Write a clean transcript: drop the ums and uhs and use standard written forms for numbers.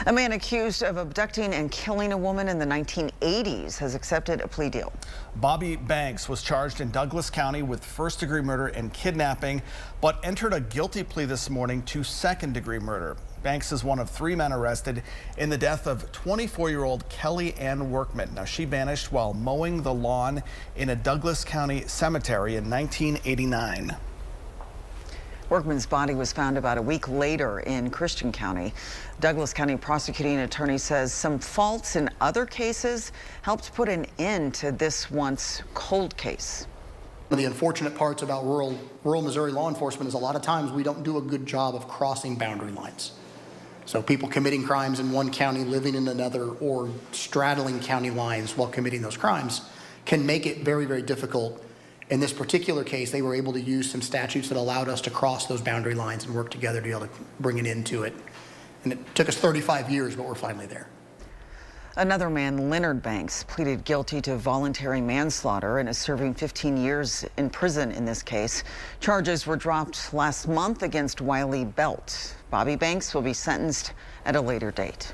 A man accused of abducting and killing a woman in the 1980s has accepted a plea deal. Bobby Banks was charged in Douglas County with first-degree murder and kidnapping, but entered a guilty plea this morning to second-degree murder. Banks is one of 3 men arrested in the death of 24-year-old Kelly Ann Workman. Now, she vanished while mowing the lawn in a Douglas County cemetery in 1989. Workman's body was found about a week later in Christian County. Douglas County prosecuting attorney says some faults in other cases helped put an end to this once cold case. One of the unfortunate parts about rural Missouri law enforcement is a lot of times we don't do a good job of crossing boundary lines. So people committing crimes in one county, living in another, or straddling county lines while committing those crimes can make it very, very difficult. In this particular case, they were able to use some statutes that allowed us to cross those boundary lines and work together to be able to bring an end to it. And it took us 35 years, but we're finally there. Another man, Leonard Banks, pleaded guilty to voluntary manslaughter and is serving 15 years in prison in this case. Charges were dropped last month against Wiley Belt. Bobby Banks will be sentenced at a later date.